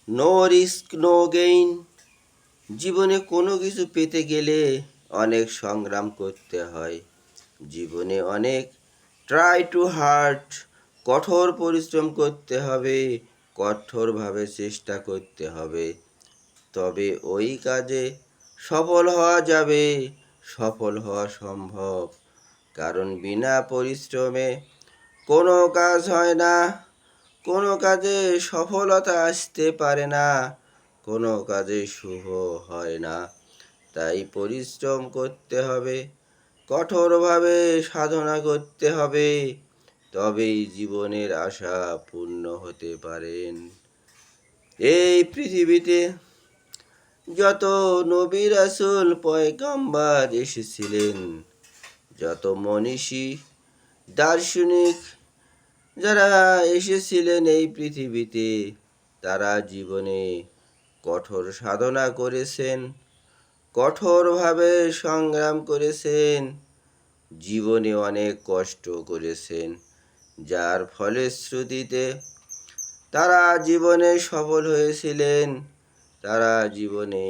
No risk no gain. জীবনে কোনো কিছু পেতে গেলে অনেক সংগ্রাম করতে হয়। জীবনে অনেক ট্রাই টু হার্ড, কঠোর পরিশ্রম করতে হবে, কঠোরভাবে চেষ্টা করতে হবে। তবে ওই কাজে সফল হওয়া যাবে, সফল হওয়া সম্ভব। কারণ বিনা পরিশ্রমে কোনো কাজ হয় না, কোনো কাজে সফলতা আসতে পারে না, কোনো কাজে শুভ হয় না। তাই পরিশ্রম করতে হবে, কঠোরভাবে সাধনা করতে হবে, তবেই জীবনের আশা পূর্ণ হতে পারেন। এই পৃথিবীতে যত নবী রাসূল পয়গাম্বার এসেছিলেন, যত মনীষী দার্শনিক যারা এসেছিলেন এই পৃথিবীতে, তারা জীবনে কঠোর সাধনা করেছেন, কঠোরভাবে সংগ্রাম করেছেন, জীবনে অনেক কষ্ট করেছেন, যার ফলশ্রুতিতে তারা জীবনে সফল হয়েছিলেন। তারা জীবনে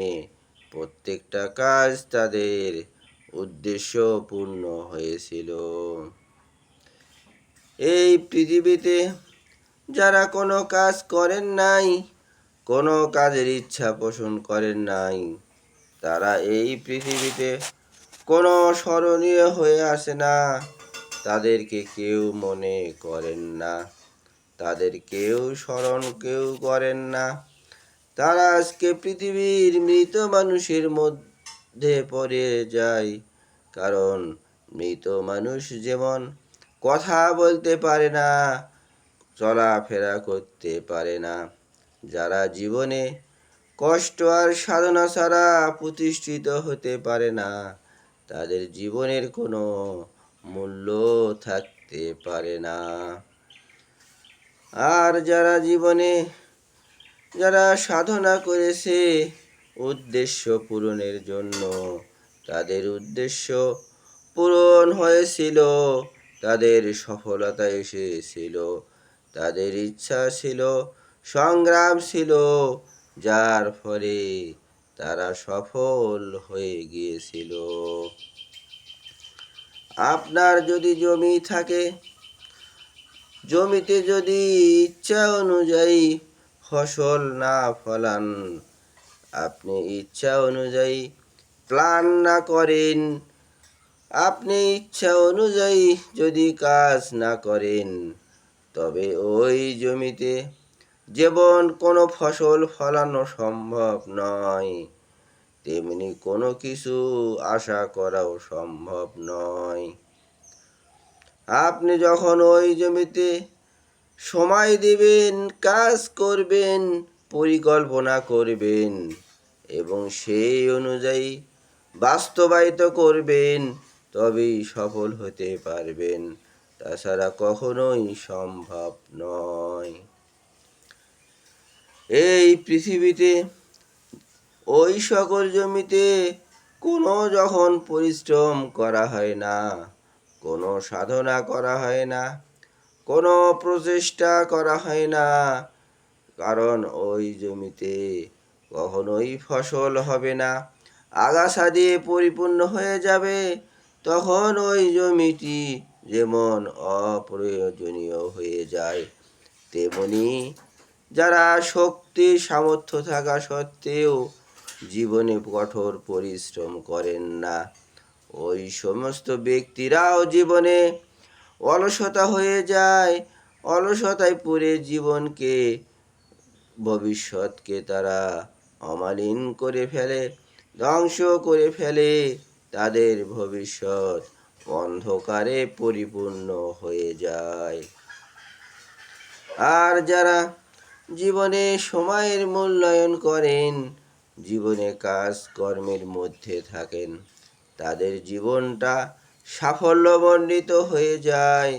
প্রত্যেকটা কাজ তাদের উদ্দেশ্য পূর্ণ হয়েছিল। এই পৃথিবীতে যারা কোনো কাজ করেন নাই, কোনো কাজের ইচ্ছা পোষণ করেন নাই, তারা এই পৃথিবীতে কোনো স্মরণীয় হয়ে আসে না। তাদেরকে কেউ মনে করেন না, তাদের কেউ স্মরণ কেউ করেন না। তারা আজকে পৃথিবীর মৃত মানুষের মধ্যে পড়ে যায়। কারণ মৃত মানুষ যেমন কথা বলতে পারে না, চলাফেরা করতে পারে না, যারা জীবনে কষ্ট আর সাধনা ছাড়া প্রতিষ্ঠিত হতে পারে না, তাদের জীবনের কোনো মূল্য থাকতে পারে না। আর যারা জীবনে যারা সাধনা করেছে উদ্দেশ্য পূরণের জন্য, তাদের উদ্দেশ্য পূরণ হয়েছিল, তাদের সফলতা এসেছিল, তাদের ইচ্ছা ছিল, সংগ্রাম ছিল, যার ফলে তারা সফল হয়ে গিয়েছিল। আপনার যদি জমি থাকে, জমিতে যদি ইচ্ছা অনুযায়ী ফসল না ফলান, আপনি ইচ্ছা অনুযায়ী প্ল্যান না করেন, আপনি ইচ্ছা অনুযায়ী যদি কাজ না করেন, তবে ওই জমিতে যেমন কোনো ফসল ফলানো সম্ভব নয়, তেমনি কোনো কিছু আশা করাও সম্ভব নয়। আপনি যখন ওই জমিতে সময় দিবেন, কাজ করবেন, পরিকল্পনা করবেন এবং সেই অনুযায়ী বাস্তবায়িত করবেন, তবেই সফল হতে পারবেন। তাছাড়া কখনোই সম্ভব নয়। এই পৃথিবীতে ওই সকল জমিতে কোনো যখন পরিশ্রম করা হয় না, কোনো সাধনা করা হয় না, কোনো প্রচেষ্টা করা হয় না, কারণ ওই জমিতে কখনোই ফসল হবে না, আগাছা দিয়ে পরিপূর্ণ হয়ে যাবে। তখন ওই জমিটি যেমন অপ্রয়োজনীয় হয়ে যায়, তেমনি যারা শক্তি সামর্থ্য থাকা সত্ত্বেও জীবনে কঠোর পরিশ্রম করেন না, ওই সমস্ত ব্যক্তিরাও জীবনে অলসতা হয়ে যায়। অলসতায় পড়ে জীবনকে, ভবিষ্যৎকে তারা অমালিন করে ফেলে, ধ্বংস করে ফেলে। তাদের ভবিষ্যৎ অন্ধকারে পরিপূর্ণ হয়ে যায়। আর যারা জীবনে সময়ের মূল্যায়ন করেন, জীবনে কাজ কর্মের মধ্যে থাকেন, তাদের জীবনটা সাফল্যমণ্ডিত হয়ে যায়।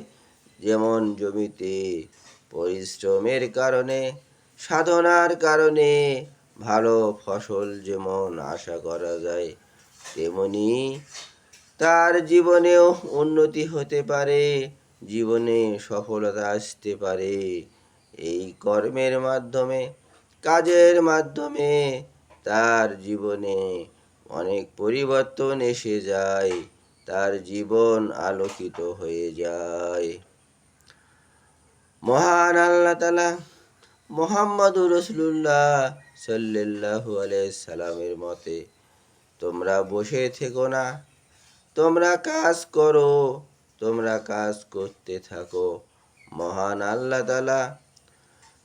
যেমন জমিতে পরিশ্রমের কারণে, সাধনার কারণে ভালো ফসল যেমন আশা করা যায়, তেমনি তার জীবনেও উন্নতি হতে পারে, জীবনে সফলতা আসতে পারে। এই কর্মের মাধ্যমে কাজের মাধ্যমে তার জীবনে অনেক পরিবর্তন এসে যায়, তার জীবন আলোকিত হয়ে যায়। মহান আল্লাহ তাআলা মুহাম্মদুর রাসূলুল্লাহ সাল্লাল্লাহু আলাইহি সাল্লামের মতে, তোমরা বসে থেকো না, তোমরা কাজ করো, তোমরা কাজ করতে থাকো। মহান আল্লাহ তাআলা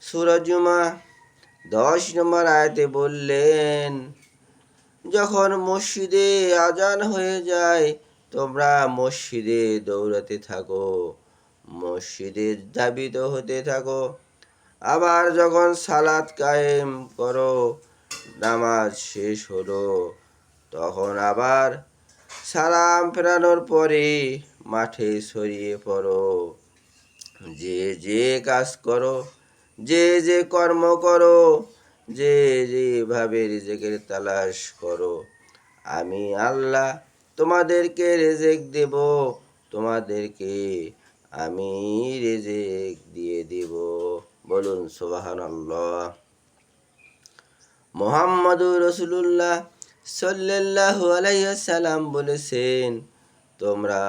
সূরা জুমা 10 নম্বর আয়াতে বললেন, যখন মসজিদে আজান হয়ে যায় তোমরা মসজিদে দৌড়াতে থাকো, মসজিদে ধাবিত হতে থাকো। আবার যখন সালাত কায়েম করো, নামাজ শেষ হলো, তখন আবার সালাম ফেরানোর পরে মাঠে ছড়িয়ে পড়ো। যে যে কাজ করো, যে যে কর্ম করো, যে যেভাবে রিজেকের তালাশ করো, আমি আল্লাহ তোমাদেরকে রিজেক দেব, তোমাদেরকে আমি রিজেক দিয়ে দেব। বলুন সুবহানাল্লাহ। মুহাম্মদুর রাসূলুল্লাহ সাল্লাল্লাহু আলাইহি ওয়াসাল্লাম বলেছেন, তোমরা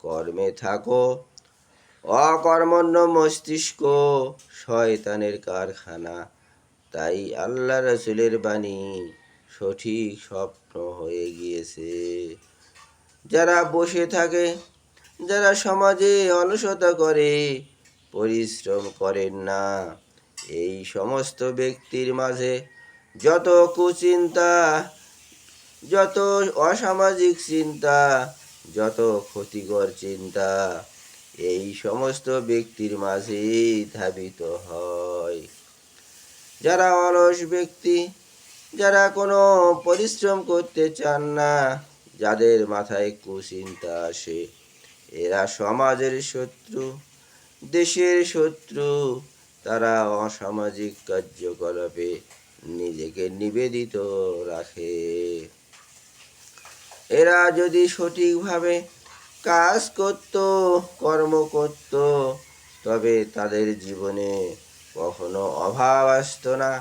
কর্মে থাকো, অকর্মণ্য মস্তিষ্ক শয়তানের কারখানা। তাই আল্লাহ রাসূলের বাণী সঠিক স্বপ্ন হয়ে গিয়েছে। যারা বসে থাকে, যারা সমাজে অলসতা করে, পরিশ্রম করেন না, এই সমস্ত ব্যক্তির মাঝে যত কুচিন্তা, যত অসামাজিক চিন্তা, যত ক্ষতিকর চিন্তা, এই সমস্ত ব্যক্তির মাঝেই ধাবিত হয়। যারা অলস ব্যক্তি, যারা কোনো পরিশ্রম করতে চান না, যাদের মাথায় কুচিন্তা আসে, এরা সমাজের শত্রু, দেশের শত্রু। তারা অসামাজিক কার্যকলাপে নিজেকে নিবেদিত রাখে। এরা যদি সঠিকভাবে কাজ করত, কর্ম করত, তবে তাদের জীবনে কখনো অভাব আসতো না,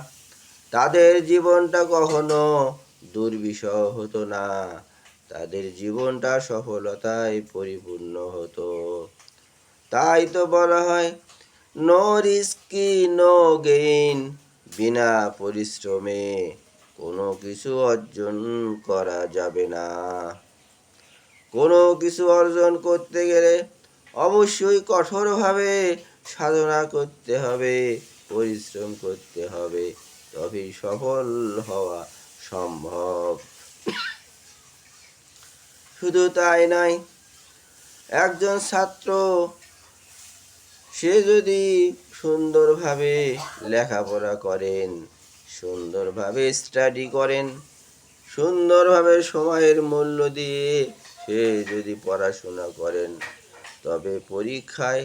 তাদের জীবনটা কখনো দুর্বিষহ হতো না, তাদের জীবনটা সফলতায় পরিপূর্ণ হতো। তাই তো বলা হয়, নো রিস্কি নো গেইন। বিনা পরিশ্রমে কোনো কিছু অর্জন করা যাবে না। কোনো কিছু অর্জন করতে গেলে অবশ্যই কঠোরভাবে সাধনা করতে হবে, পরিশ্রম করতে হবে, তবেই সফল হওয়া সম্ভব। শুধু তাই নয়, একজন ছাত্র সে যদি সুন্দরভাবে লেখাপড়া করেন, সুন্দরভাবে স্টাডি করেন, সুন্দরভাবে সময়ের মূল্য দিয়ে সে যদি পড়াশোনা করেন, তবে পরীক্ষায়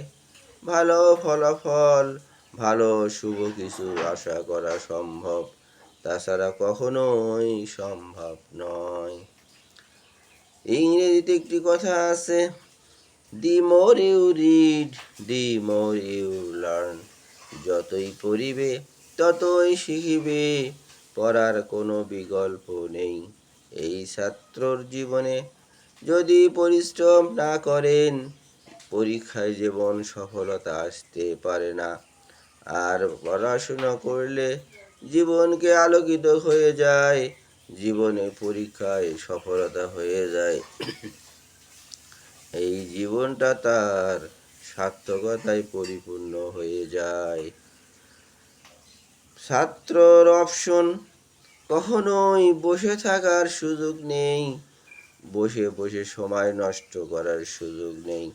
ভালো ফলাফল, ভালো শুভ কিছু আশা করা সম্ভব, তাছাড়া কখনোই সম্ভব নয়। ইংরেজিতে একটি কথা আছে, the more you read, the more you learn. যতই পড়িবে ততই শিখিবে, পড়ার কোনো বিকল্প নেই। এই ছাত্রর জীবনে যদি পরিশ্রম না করেন, পরীক্ষায় যেমন সফলতা আসতে পারে না, আর পড়াশোনা করলে জীবনকে আলোকিত হয়ে যায়, জীবনে পরীক্ষায় সফলতা হয়ে যায়। এই জীবনটা তার সার্থকতায় পরিপূর্ণ হয়ে যায়। ছাত্রর অপশন, কখনোই বসে থাকার সুযোগ নেই, বসে বসে সময় নষ্ট করার সুযোগ নেই।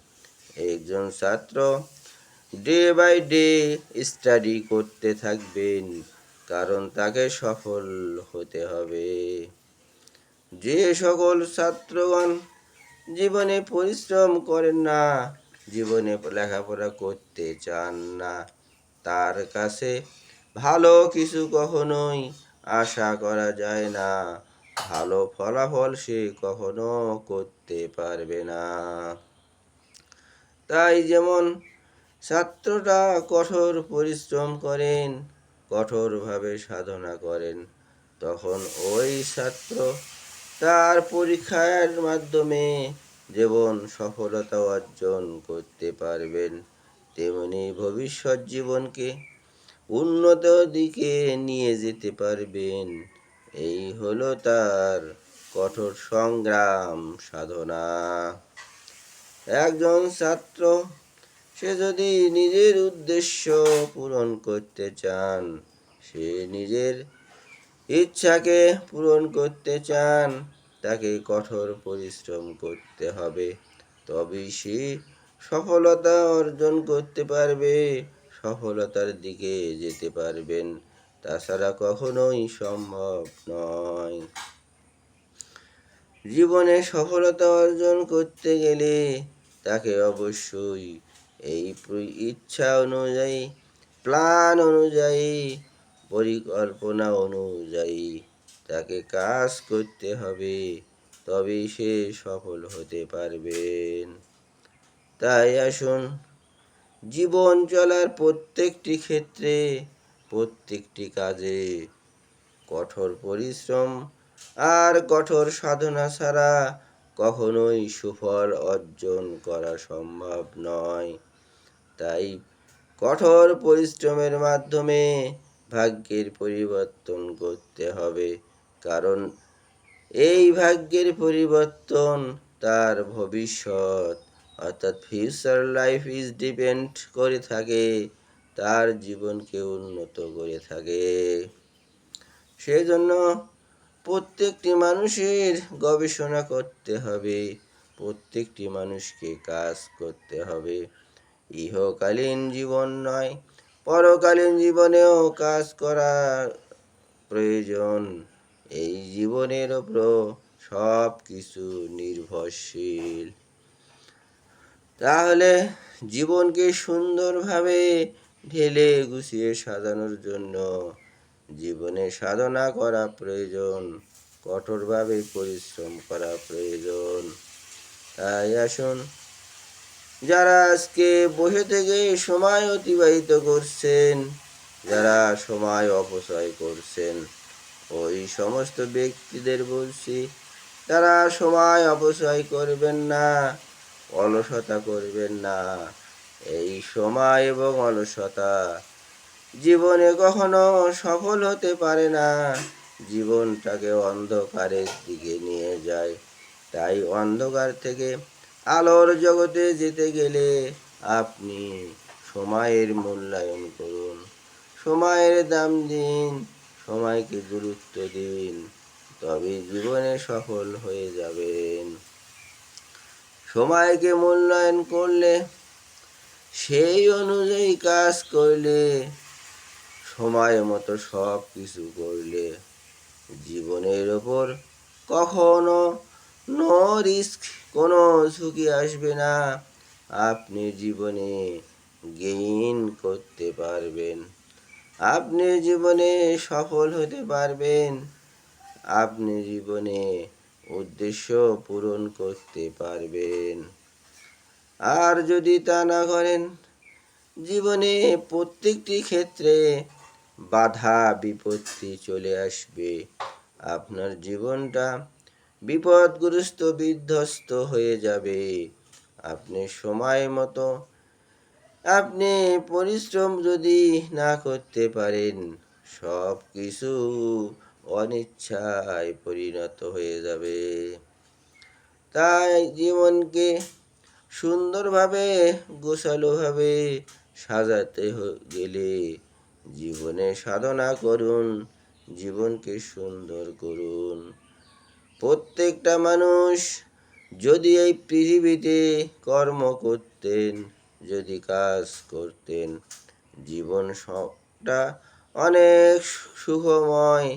একজন ছাত্র ডে বাই ডে স্টাডি করতে থাকবেন, কারণ তাকে সফল হতে হবে। যে সকল ছাত্রগণ জীবনে পরিশ্রম করেন না, জীবনে লেখাপড়া করতে চান না, তার কাছে ভালো কিছু কখনোই আশা করা যায় না, ভালো ফলাফল সে কখনো করতে পারবে না। তাই যেমন ছাত্ররা কঠোর পরিশ্রম করেন, কঠোরভাবে সাধনা করেন, তখন ওই ছাত্র তার পরীক্ষার মাধ্যমে যেমন সফলতা অর্জন করতে পারবেন, তেমনি ভবিষ্যৎ জীবনকে উন্নত দিকে নিয়ে যেতে পারবেন। এই হলো তার কঠোর সংগ্রাম সাধনা। একজন ছাত্র সে যদি নিজের উদ্দেশ্য পূরণ করতে চান, সে নিজের ইচ্ছাকে পূরণ করতে চান, তাকে কঠোর পরিশ্রম করতে হবে। তবেই সে সফলতা অর্জন করতে পারবে, সফলতার দিকে যেতে পারবেন। তাছাড়া কখনোই সম্ভব নয়। জীবনে সফলতা অর্জন করতে গেলে তাকে অবশ্যই এই ইচ্ছা অনুযায়ী, প্ল্যান অনুযায়ী, পরিকল্পনা অনুযায়ী তাকে কাজ করতে হবে, তবেই সে সফল হতে পারবেন। তাই আসুন, জীবন চলার প্রত্যেকটি ক্ষেত্রে, প্রত্যেকটি কাজে কঠোর পরিশ্রম আর কঠোর সাধনা ছাড়া কখনোই সুফল অর্জন করা সম্ভব নয়। তাই কঠোর পরিশ্রমের মাধ্যমে ভাগ্যের পরিবর্তন করতে হবে, কারণ এই ভাগ্যের পরিবর্তন তার ভবিষ্যৎ, অর্থাৎ ফিউচার লাইফ ইজ ডিপেন্ড করে থাকে, তার জীবনকে উন্নত করে থাকে। সেই জন্য প্রত্যেকটি মানুষের গবেষণা করতে হবে, প্রত্যেকটি মানুষকে কাজ করতে হবে। ইহকালীন জীবন নয়, পরকালীন জীবনেও কাজ করার প্রয়োজন। এই জীবনের ওপর সব কিছু নির্ভরশীল। তাহলে জীবনকে সুন্দরভাবে ঢেলে গুছিয়ে সাজানোর জন্য জীবনে সাধনা করা প্রয়োজন, কঠোরভাবে পরিশ্রম করা প্রয়োজন। তাই আসুন, যারা আজকে বসে থেকে সময় অতিবাহিত করছেন, যারা সময় অপচয় করছেন, ওই সমস্ত ব্যক্তিদের বলছি, তারা সময় অপচয় করবেন না, অলসতা করবেন না। এই সময় এবং অলসতা জীবনে কখনো সফল হতে পারে না, জীবনটাকে অন্ধকারের দিকে নিয়ে যায়। তাই অন্ধকার থেকে আলোর জগতে যেতে গেলে আপনি সময়ের মূল্যায়ন করুন, সময়ের দাম দিন, সময়কে গুরুত্ব দিন, তবে জীবনে সফল হয়ে যাবেন। সময়কে মূল্যায়ন করলে, সেই অনুযায়ী কাজ করলে, সময় মতো সব কিছু করলে জীবনের ওপর কখনো নো রিস্ক, কোনো ঝুঁকি আসবে না। আপনি জীবনে গেইন করতে পারবেন, আপনি জীবনে সফল হতে পারবেন, আপনি জীবনে উদ্দেশ্য পূরণ করতে পারবেন। আর যদি তা না করেন, জীবনে প্রত্যেকটি ক্ষেত্রে বাধা বিপত্তি চলে আসবে, আপনার জীবনটা বিপদগ্রস্ত, বিধ্বস্ত হয়ে যাবে। আপনি সময় মতো আপনি পরিশ্রম যদি না করতে পারেন, সব কিছু অনিচ্ছায় পরিণত হয়ে যাবে। তাই জীবনকে সুন্দরভাবে, গোছালোভাবে সাজাতে গেলে জীবনে সাধনা করুন, জীবনকে সুন্দর করুন। প্রত্যেকটা মানুষ যদি এই পৃথিবীতে কর্ম করতেন, যদি কাজ করতেন, জীবন সবটা অনেক সুখময়,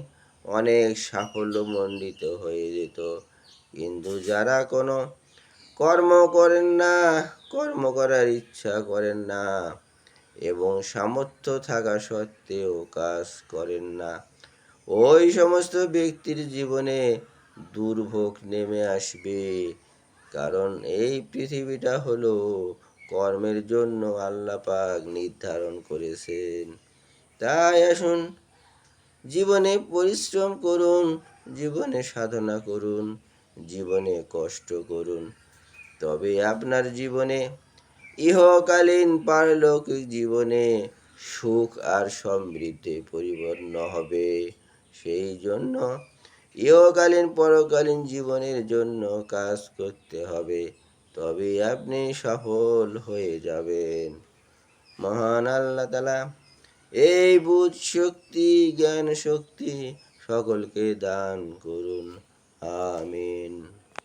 অনেক সাফল্যমণ্ডিত হয়ে যেত। কিন্তু যারা কোনো কর্ম করেন না, কর্ম করার ইচ্ছা করেন না, এবং সামর্থ্য থাকা সত্ত্বেও কাজ করেন না, ওই সমস্ত ব্যক্তির জীবনে দুর্ভোগ নেমে আসবে। কারণ এই পৃথিবীটা হলো কর্মের জন্য আল্লাহ পাক নির্ধারণ করেছেন। তাই আসুন জীবনে পরিশ্রম করুন, জীবনে সাধনা করুন, জীবনে কষ্ট করুন, তবে আপনার জীবনে ইহকালীন পারলৌকিক জীবনে সুখ আর সমৃদ্ধি পরিপূর্ণ হবে। সেই জন্য ইহকালীন পরকালীন জীবনের জন্য কাজ করতে হবে, তবে আপনি সফল হয়ে যাবেন। মহান আল্লাহ তাআলা এই বুঝ শক্তি, জ্ঞান শক্তি সকলকে দান করুন। আমিন।